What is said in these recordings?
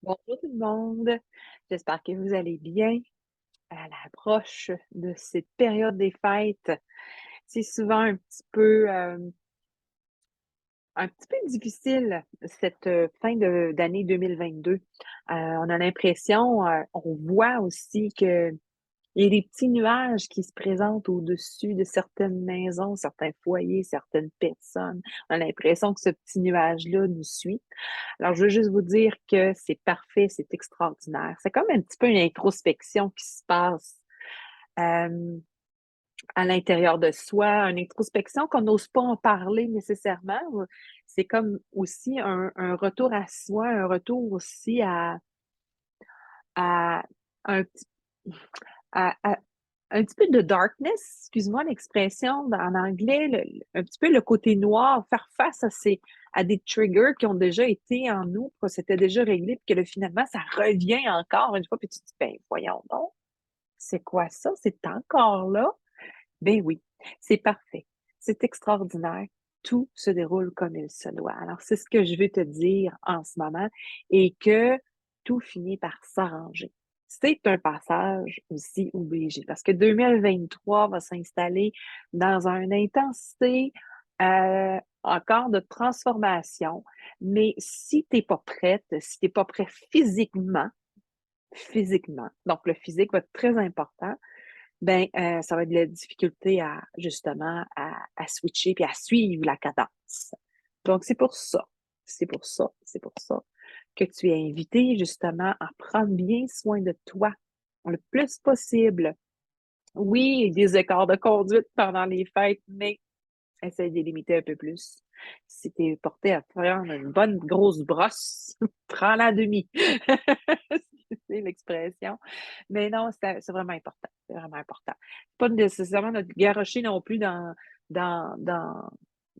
Bonjour tout le monde, j'espère que vous allez bien. À l'approche de cette période des fêtes, c'est souvent un petit peu difficile cette fin d'année 2022. On a l'impression, on voit aussi que il y a des petits nuages qui se présentent au-dessus de certaines maisons, certains foyers, certaines personnes. On a l'impression que ce petit nuage-là nous suit. Alors, je veux juste vous dire que c'est parfait, c'est extraordinaire. C'est comme un petit peu une introspection qui se passe euh, à l'intérieur de soi, une introspection qu'on n'ose pas en parler nécessairement. C'est comme aussi un retour à soi, un retour aussi à un petit, à un petit peu de darkness, excuse-moi l'expression en anglais, un petit peu le côté noir, faire face à des triggers qui ont déjà été en nous, que c'était déjà réglé, puis que là, finalement, ça revient encore une fois, puis tu te dis, ben voyons donc, c'est quoi ça? C'est encore là? Ben oui, c'est parfait. C'est extraordinaire. Tout se déroule comme il se doit. Alors, c'est ce que je veux te dire en ce moment et que tout finit par s'arranger. C'est un passage aussi obligé parce que 2023 va s'installer dans une intensité encore de transformation. Mais si tu n'es pas prête, si tu n'es pas prêt physiquement, donc le physique va être très important, ben, ça va être de la difficulté à justement à switcher puis à suivre la cadence. Donc c'est pour ça que tu es invité justement à prendre bien soin de toi le plus possible. Oui, des écarts de conduite pendant les fêtes, mais essaye de les limiter un peu plus. Si tu es porté à prendre une bonne grosse brosse, prends-la à demi. C'est l'expression. Mais non, c'est vraiment important. C'est vraiment important. Pas nécessairement de garrocher non plus dans, dans,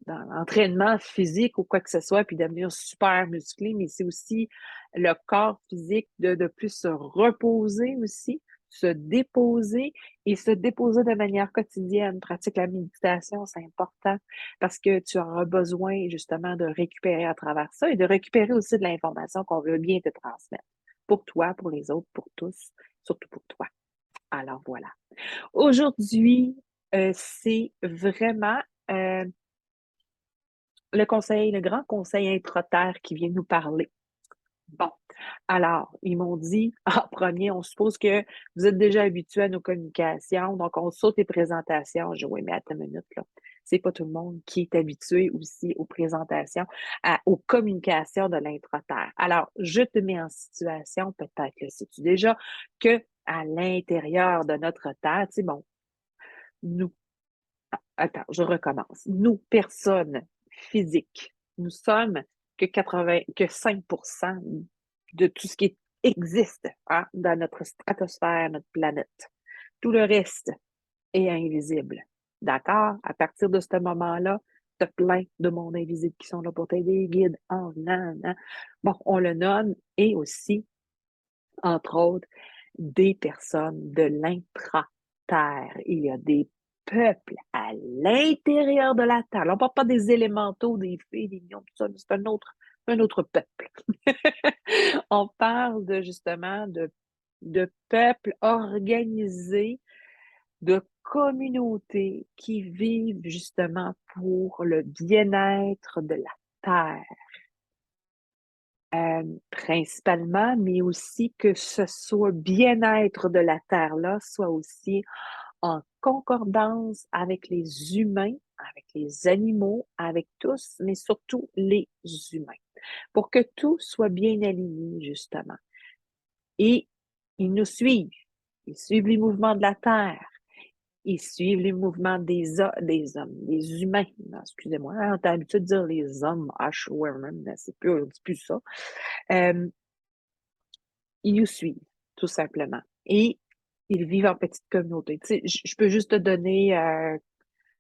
dans l'entraînement physique ou quoi que ce soit, puis devenir super musclé, mais c'est aussi le corps physique de plus se reposer aussi, se déposer et se déposer de manière quotidienne. Pratique la méditation, c'est important parce que tu auras besoin justement de récupérer à travers ça et de récupérer aussi de l'information qu'on veut bien te transmettre. Pour toi, pour les autres, pour tous, surtout pour toi. Alors voilà. Aujourd'hui, c'est vraiment euh, le grand conseil introterre qui vient nous parler. Bon, alors, ils m'ont dit, en premier, on suppose que vous êtes déjà habitué à nos communications, donc on saute les présentations. Je dis, oui, mais attends une minute, là. C'est pas tout le monde qui est habitué aussi aux présentations, aux communications de l'introterre. Alors, je te mets en situation, peut-être le sais-tu déjà, que à l'intérieur de notre terre, tu sais, bon, nous, attends, je recommence. Nous, personnes physiques, nous sommes que 5% de tout ce qui existe hein, dans notre stratosphère, notre planète. Tout le reste est invisible. D'accord? À partir de ce moment-là, tu as plein de mondes invisibles qui sont là pour t'aider, guides, anges, nan. Bon, on le nomme, et aussi, entre autres, des personnes de l'intra-terre. Il y a des peuples à l'intérieur de la Terre. Là, on ne parle pas des élémentaux, des fées, des lions, tout ça, c'est un autre peuple. On parle de justement de peuples organisés, de communautés qui vivent justement pour le bien-être de la Terre. Principalement, mais aussi que ce soit bien-être de la Terre-là soit aussi en concordance avec les humains, avec les animaux, avec tous, mais surtout les humains, pour que tout soit bien aligné, justement. Et ils nous suivent. Ils suivent les mouvements de la Terre. Ils suivent les mouvements des hommes, des humains. Non, excusez-moi, hein, on a l'habitude de dire les hommes, H-women, mais on dit plus ça. Euh, Ils nous suivent, tout simplement. Et ils vivent en petite communauté. Tu sais, je peux juste te donner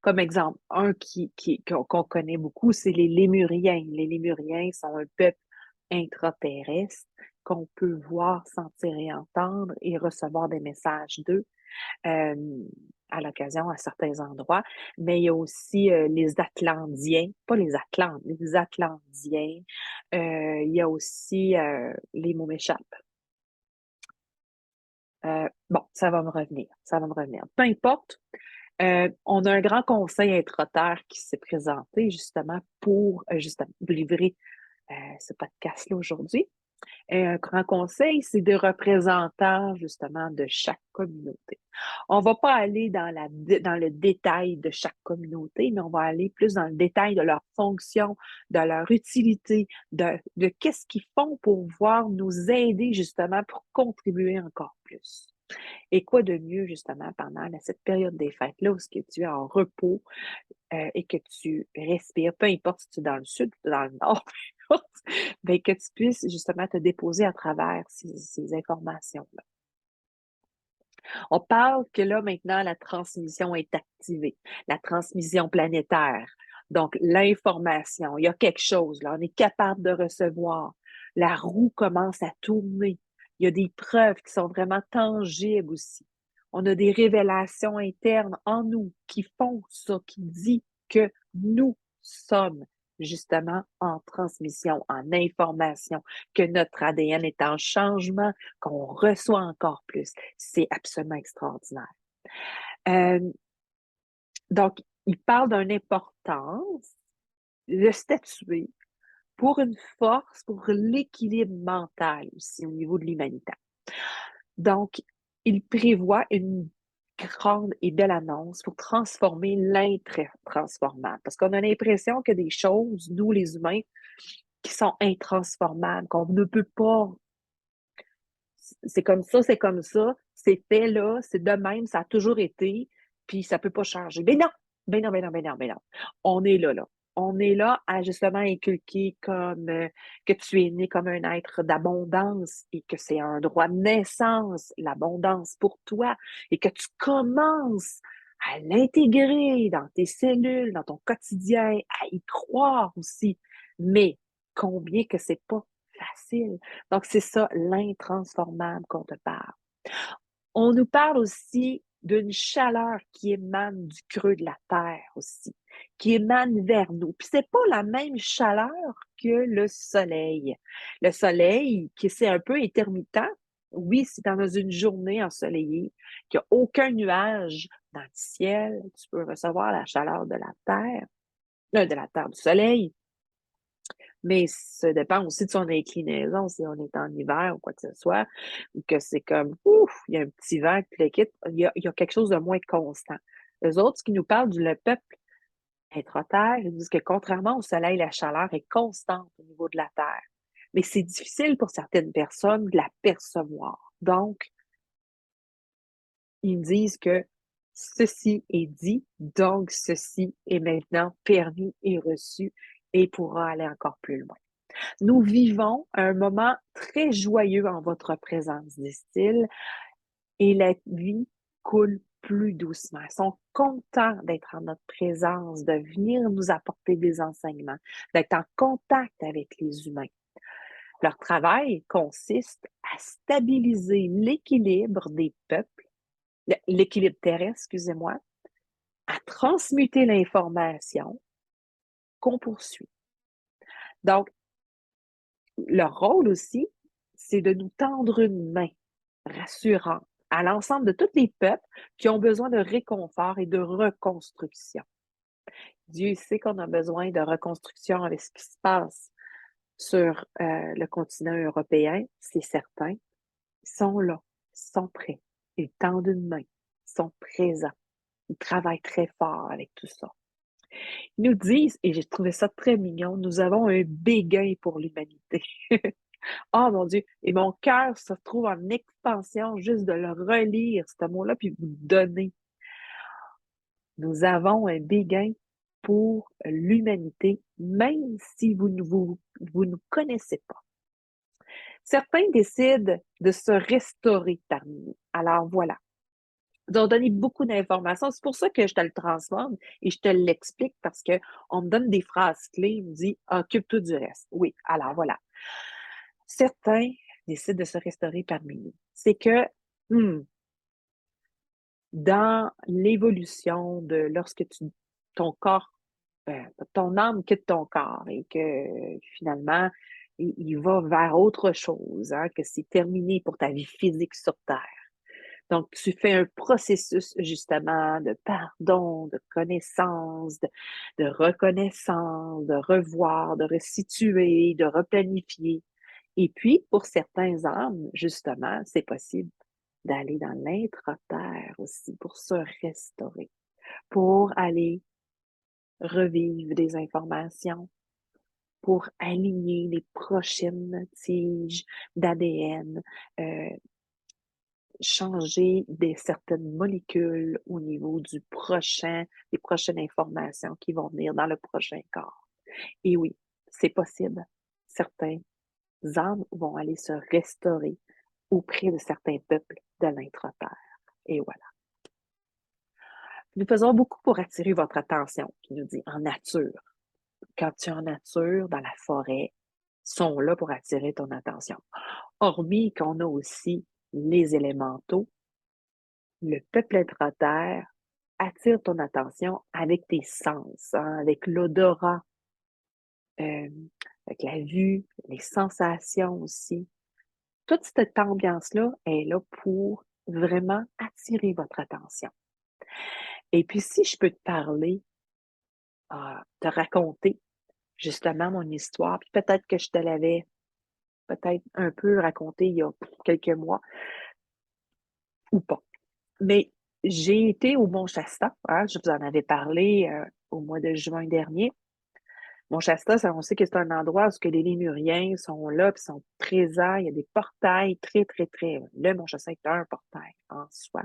comme exemple un qu'on connaît beaucoup, c'est les Lémuriens. Les Lémuriens sont un peuple intraterrestre qu'on peut voir, sentir et entendre et recevoir des messages d'eux euh, à l'occasion à certains endroits. Mais il y a aussi les Atlandiens, pas les Atlantes, les Atlandiens. Il y a aussi les mots m'échappent. Bon, ça va me revenir, ça va me revenir. Peu importe, on a un grand conseil intra-terre qui s'est présenté justement pour justement livrer ce podcast-là aujourd'hui. Un grand conseil, c'est des représentants justement de chaque communauté. On ne va pas aller dans le détail de chaque communauté, mais on va aller plus dans le détail de leur fonction, de leur utilité, de qu'est-ce qu'ils font pour pouvoir nous aider justement pour contribuer encore plus. Et quoi de mieux justement pendant cette période des fêtes-là où tu es en repos et que tu respires, peu importe si tu es dans le sud ou dans le nord, bien, que tu puisses justement te déposer à travers ces informations-là. On parle que là, maintenant, la transmission est activée, la transmission planétaire. Donc, l'information, il y a quelque chose, là, on est capable de recevoir. La roue commence à tourner. Il y a des preuves qui sont vraiment tangibles aussi. On a des révélations internes en nous qui font ça, qui dit que nous sommes justement en transmission, en information, que notre ADN est en changement, qu'on reçoit encore plus. C'est absolument extraordinaire. Euh, donc, il parle d'une importance de statuer pour une force, pour l'équilibre mental aussi au niveau de l'humanité. Donc, il prévoit une grande et belle annonce pour transformer l'intransformable. Parce qu'on a l'impression que des choses, nous les humains, qui sont intransformables, qu'on ne peut pas. C'est comme ça, c'est fait là, c'est de même, ça a toujours été, puis ça ne peut pas changer. Mais non, mais non, mais non, mais non, mais non. On est là, là. On est là à justement inculquer comme que tu es né comme un être d'abondance et que c'est un droit de naissance, l'abondance pour toi, et que tu commences à l'intégrer dans tes cellules, dans ton quotidien, à y croire aussi. Mais combien que c'est pas facile. Donc, c'est ça, l'intransformable qu'on te parle. On nous parle aussi d'une chaleur qui émane du creux de la terre aussi, qui émane vers nous. Puis c'est pas la même chaleur que le soleil. Le soleil, qui c'est un peu intermittent, oui, si dans une journée ensoleillée, qu'il n'y a aucun nuage dans le ciel, tu peux recevoir la chaleur de la terre, du soleil, mais ça dépend aussi de son inclinaison, si on est en hiver ou quoi que ce soit, ou que c'est comme, ouf, il y a un petit vent qui le quitte, il y a quelque chose de moins constant. Les autres, ce qui nous parlent du le peuple intra-terre, ils disent que contrairement au soleil, la chaleur est constante au niveau de la terre. Mais c'est difficile pour certaines personnes de la percevoir. Donc, ils disent que ceci est dit, donc ceci est maintenant permis et reçu et pourra aller encore plus loin. Nous vivons un moment très joyeux en votre présence, disent-ils, et la vie coule plus doucement. Ils sont contents d'être en notre présence, de venir nous apporter des enseignements, d'être en contact avec les humains. Leur travail consiste à stabiliser l'équilibre des peuples, l'équilibre terrestre, excusez-moi, à transmuter l'information qu'on poursuit. Donc, leur rôle aussi, c'est de nous tendre une main rassurante à l'ensemble de tous les peuples qui ont besoin de réconfort et de reconstruction. Dieu sait qu'on a besoin de reconstruction avec ce qui se passe sur le continent européen, c'est certain. Ils sont là, ils sont prêts, ils tendent une main, ils sont présents, ils travaillent très fort avec tout ça. Ils nous disent, et j'ai trouvé ça très mignon, nous avons un béguin pour l'humanité. Oh mon Dieu! Et mon cœur se trouve en expansion juste de le relire, ce mot-là, puis vous donner. Nous avons un béguin pour l'humanité, même si vous ne connaissez pas. Certains décident de se restaurer parmi nous. Alors voilà. Ils ont donné beaucoup d'informations. C'est pour ça que je te le transforme et je te l'explique parce qu'on me donne des phrases clés. Il me dit occupe-toi du reste. Oui, alors voilà. Certains décident de se restaurer parmi nous. C'est que dans l'évolution de lorsque ton corps, ton âme quitte ton corps et que finalement, il va vers autre chose, hein, que c'est terminé pour ta vie physique sur Terre. Donc, tu fais un processus justement de pardon, de connaissance, de reconnaissance, de revoir, de resituer, de replanifier. Et puis, pour certains âmes, justement, c'est possible d'aller dans l'intra-terre aussi pour se restaurer, pour aller revivre des informations, pour aligner les prochaines tiges d'ADN, changer certaines molécules au niveau des prochaines informations qui vont venir dans le prochain corps. Et oui, c'est possible. Certains âmes vont aller se restaurer auprès de certains peuples de l'intra-terre. Et voilà. Nous faisons beaucoup pour attirer votre attention, qui nous dit en nature. Quand tu es en nature, dans la forêt, sont là pour attirer ton attention. Hormis qu'on a aussi les élémentaux, le peuple intra-terre attire ton attention avec tes sens, hein, avec l'odorat, euh, avec la vue, les sensations aussi. Toute cette ambiance-là est là pour vraiment attirer votre attention. Et puis, si je peux te parler, te raconter justement mon histoire, puis peut-être que je te l'avais peut-être un peu raconté il y a quelques mois ou pas. Mais j'ai été au Mont Shasta, hein, je vous en avais parlé au mois de juin dernier. Mont Shasta, on sait que c'est un endroit où que les Lémuriens sont là, puis sont présents. Il y a des portails très, très, très. Le Mont Shasta est un portail en soi.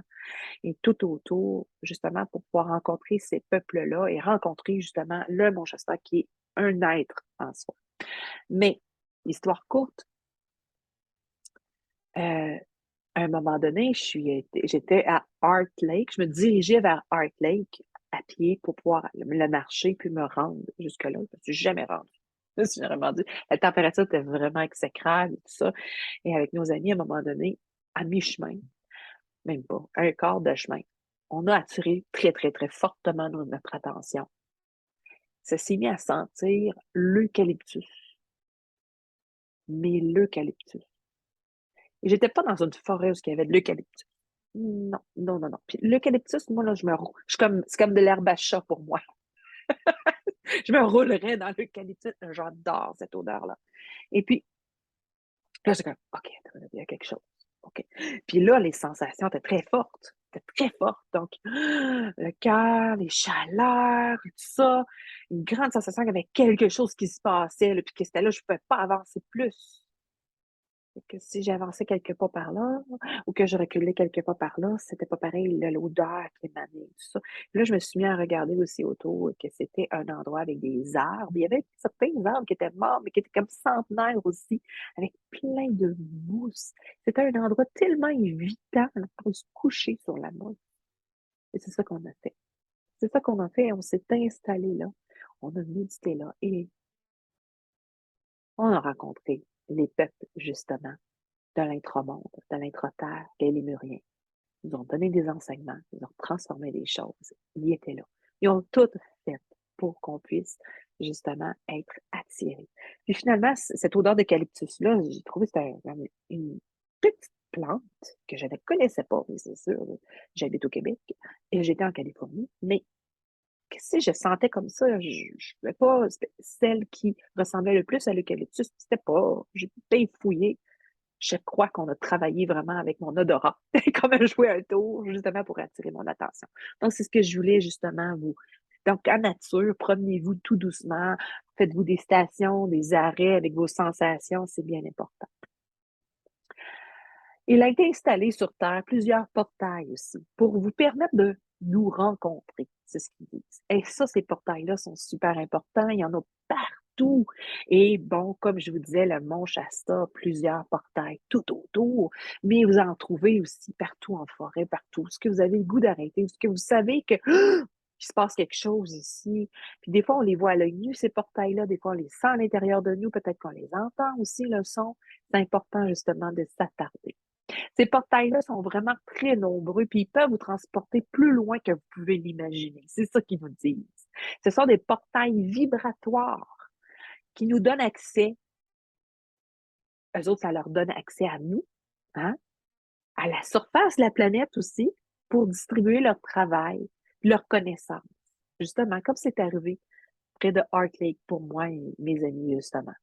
Et tout autour, justement, pour pouvoir rencontrer ces peuples-là et rencontrer justement le Mont Shasta qui est un être en soi. Mais, histoire courte, à un moment donné, j'étais à Art Lake. Je me dirigeais vers Art Lake à pied pour pouvoir le marcher puis me rendre jusque-là. Je ne me suis jamais rendue. Je me suis jamais rendue. La température était vraiment exécrable et tout ça. Et avec nos amis, à un moment donné, à mi-chemin, même pas, un quart de chemin, on a attiré très, très, très fortement notre attention. Ça s'est mis à sentir l'eucalyptus. Mais l'eucalyptus. Et j'étais pas dans une forêt où il y avait de l'eucalyptus. Non, non, non, non. Puis l'eucalyptus, moi, là, c'est comme de l'herbe à chat pour moi. Je me roulerais dans l'eucalyptus. J'adore cette odeur-là. Et puis, là, j'ai comme, OK, il y a quelque chose. OK. Puis là, les sensations étaient très fortes. Étaient très fortes. Donc, le cœur, les chaleurs, tout ça. Une grande sensation qu'il y avait quelque chose qui se passait, là, puis que c'était là, je ne pouvais pas avancer plus. Et que si j'avançais quelques pas par là ou que je reculais quelques pas par là, c'était pas pareil, l'odeur qui émanait, tout ça. Puis là, je me suis mis à regarder aussi autour que c'était un endroit avec des arbres. Il y avait certains arbres qui étaient morts, mais qui étaient comme centenaires aussi, avec plein de mousse. C'était un endroit tellement évitant pour se coucher sur la mousse. Et c'est ça qu'on a fait. C'est ça qu'on a fait. On s'est installé là. On a médité là. Et on a rencontré les peuples, justement, de l'intramonde, de l'intra-terre, les Lémuriens. Ils ont donné des enseignements, ils ont transformé des choses. Ils étaient là. Ils ont tout fait pour qu'on puisse justement être attirés. Puis finalement, cette odeur d'eucalyptus-là, j'ai trouvé que c'était une petite plante que je ne connaissais pas, mais c'est sûr, j'habite au Québec et j'étais en Californie, mais si je sentais comme ça, je ne pas celle qui ressemblait le plus à l'eucalyptus, c'était pas, j'ai bien fouillé. Je crois qu'on a travaillé vraiment avec mon odorat, comme à jouer un tour, justement pour attirer mon attention. Donc, c'est ce que je voulais justement vous. Donc, en nature, promenez-vous tout doucement, faites-vous des stations, des arrêts avec vos sensations, c'est bien important. Il a été installé sur Terre plusieurs portails aussi pour vous permettre de nous rencontrer, c'est ce qu'ils disent. Et ça, ces portails-là sont super importants, il y en a partout. Et bon, comme je vous disais, le Mont Shasta, plusieurs portails tout autour, mais vous en trouvez aussi partout en forêt, partout. Ce que vous avez le goût d'arrêter, ce que vous savez que il se passe quelque chose ici. Puis des fois, on les voit à l'œil nu, ces portails-là, des fois, on les sent à l'intérieur de nous, peut-être qu'on les entend aussi, le son. C'est important justement de s'attarder. Ces portails-là sont vraiment très nombreux, puis ils peuvent vous transporter plus loin que vous pouvez l'imaginer. C'est ça qu'ils nous disent. Ce sont des portails vibratoires qui nous donnent accès eux autres, ça leur donne accès à nous, hein, à la surface de la planète aussi, pour distribuer leur travail, leurs connaissances. Justement, comme c'est arrivé près de Heart Lake pour moi et mes amis, justement.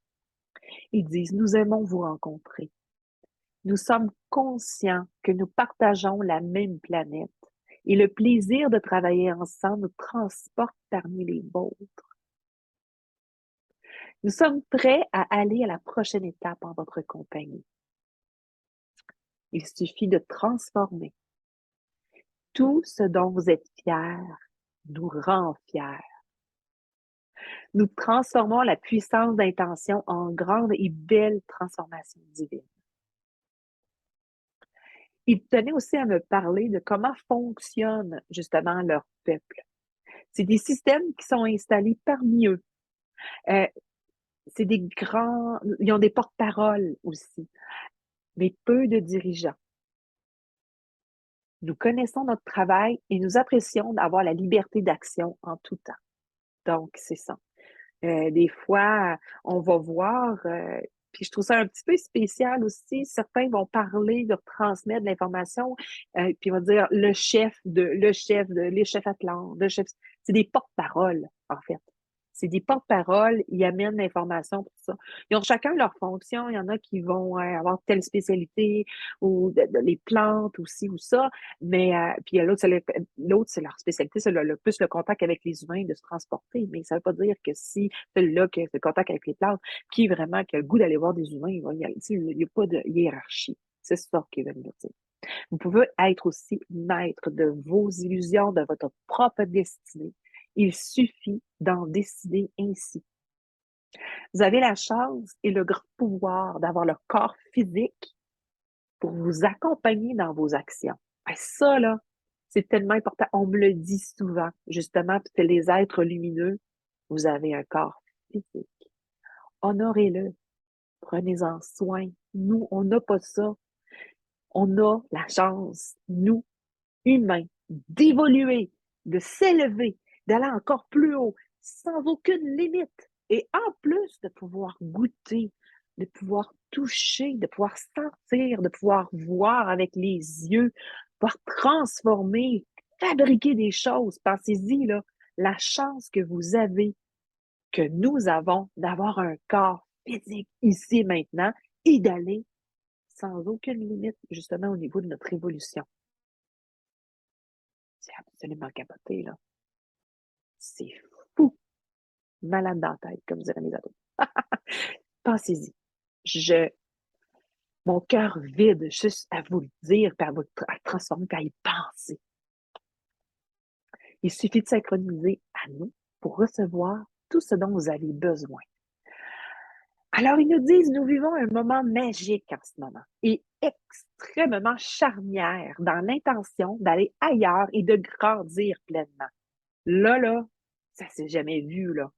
Ils disent, nous aimons vous rencontrer. Nous sommes conscients que nous partageons la même planète et le plaisir de travailler ensemble nous transporte parmi les vôtres. Nous sommes prêts à aller à la prochaine étape en votre compagnie. Il suffit de transformer. Tout ce dont vous êtes fiers nous rend fiers. Nous transformons la puissance d'intention en grande et belle transformation divine. Il tenait aussi à me parler de comment fonctionne justement leur peuple. C'est des systèmes qui sont installés parmi eux. C'est des grands, ils ont des porte-paroles aussi, mais peu de dirigeants. Nous connaissons notre travail et nous apprécions d'avoir la liberté d'action en tout temps. Donc, c'est ça. Des fois, on va voir, puis je trouve ça un petit peu spécial aussi. Certains vont parler, de transmettre de l'information, puis ils vont dire les chefs Atlantes, le chef. C'est des porte-paroles, en fait. C'est des porte-paroles, ils amènent l'information pour ça. Ils ont chacun leur fonction. Il y en a qui vont avoir telle spécialité ou les plantes aussi ou ça. Mais puis l'autre, c'est leur spécialité, c'est le plus le contact avec les humains, de se transporter. Mais ça veut pas dire que si celui-là qui a le contact avec les plantes, qui a le goût d'aller voir des humains, il va y aller. Il n'y a pas de hiérarchie. C'est ça qu'ils veulent nous dire. Vous pouvez être aussi maître de vos illusions, de votre propre destinée. Il suffit d'en décider ainsi. Vous avez la chance et le grand pouvoir d'avoir le corps physique pour vous accompagner dans vos actions. Ça, là, c'est tellement important. On me le dit souvent, justement, parce que les êtres lumineux, vous avez un corps physique. Honorez-le. Prenez-en soin. Nous, on n'a pas ça. On a la chance, nous, humains, d'évoluer, de s'élever, d'aller encore plus haut, sans aucune limite. Et en plus de pouvoir goûter, de pouvoir toucher, de pouvoir sentir, de pouvoir voir avec les yeux, de pouvoir transformer, fabriquer des choses. Pensez-y, là, la chance que vous avez, que nous avons d'avoir un corps physique ici et maintenant et d'aller sans aucune limite, justement, au niveau de notre évolution. C'est absolument capoté, là. C'est fou. Malade dans la tête, comme diraient mes ados. Pensez-y. Mon cœur vide, juste à vous le dire, puis à vous à transformer, puis à y penser. Il suffit de synchroniser à nous pour recevoir tout ce dont vous avez besoin. Alors, ils nous disent, nous vivons un moment magique en ce moment et extrêmement charnière dans l'intention d'aller ailleurs et de grandir pleinement. Là, ça s'est jamais vu, là.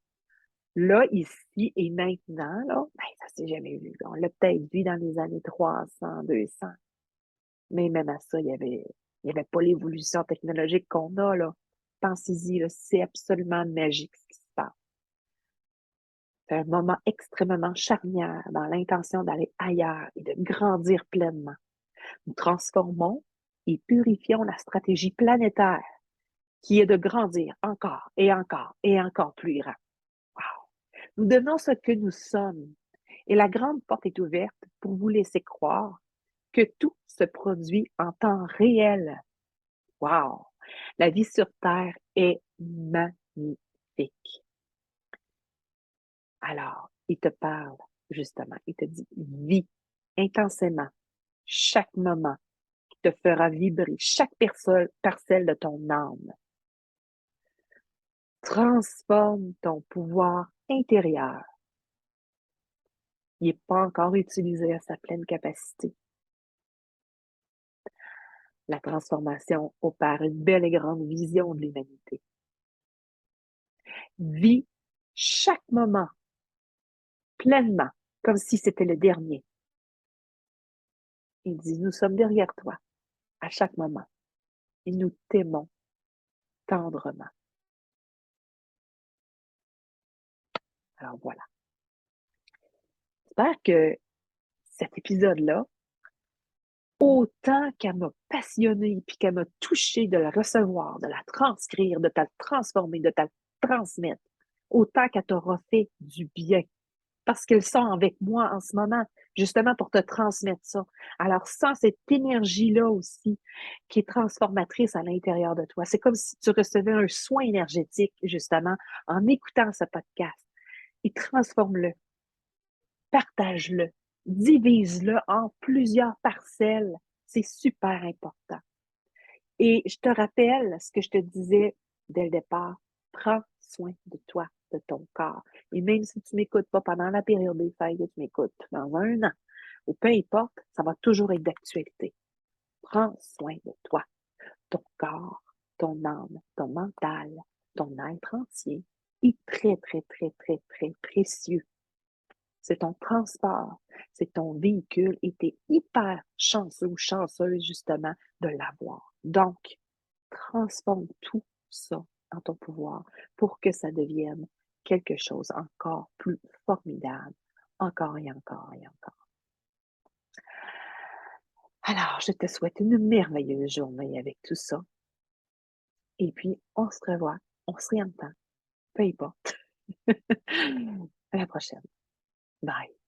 Là, ici et maintenant, là, ben, ça s'est jamais vu. On l'a peut-être vu dans les années 300, 200. Mais même à ça, il y avait pas l'évolution technologique qu'on a, là. Pensez-y, là, c'est absolument magique ce qui se passe. C'est un moment extrêmement charnière dans l'intention d'aller ailleurs et de grandir pleinement. Nous transformons et purifions la stratégie planétaire qui est de grandir encore et encore et encore plus grand. Wow. Nous devenons ce que nous sommes et la grande porte est ouverte pour vous laisser croire que tout se produit en temps réel. Wow! La vie sur Terre est magnifique. Alors, il te parle, justement, il te dit, vis intensément chaque moment qui te fera vibrer, chaque parcelle de ton âme. Transforme ton pouvoir intérieur. Il n'est pas encore utilisé à sa pleine capacité. La transformation opère une belle et grande vision de l'humanité. Vis chaque moment pleinement, comme si c'était le dernier. Il dit, nous sommes derrière toi à chaque moment et nous t'aimons tendrement. Alors voilà. J'espère que cet épisode-là, autant qu'elle m'a passionnée, puis qu'elle m'a touchée de la recevoir, de la transcrire, de te la transformer, de te la transmettre, autant qu'elle t'aura fait du bien. Parce qu'elles sont avec moi en ce moment, justement pour te transmettre ça. Alors, sans cette énergie-là aussi, qui est transformatrice à l'intérieur de toi, c'est comme si tu recevais un soin énergétique, justement, en écoutant ce podcast. Et transforme-le, partage-le, divise-le en plusieurs parcelles. C'est super important. Et je te rappelle ce que je te disais dès le départ. Prends soin de toi, de ton corps. Et même si tu ne m'écoutes pas pendant la période des fêtes, tu m'écoutes dans un an, ou peu importe, ça va toujours être d'actualité. Prends soin de toi, ton corps, ton âme, ton mental, ton être entier est très, très, très, très, très précieux. C'est ton transport, c'est ton véhicule et tu es hyper chanceux ou chanceuse justement de l'avoir. Donc, transforme tout ça en ton pouvoir pour que ça devienne quelque chose encore plus formidable, encore et encore et encore. Alors, je te souhaite une merveilleuse journée avec tout ça. Et puis, on se revoit, on se réentend, peu importe. À la prochaine. Bye.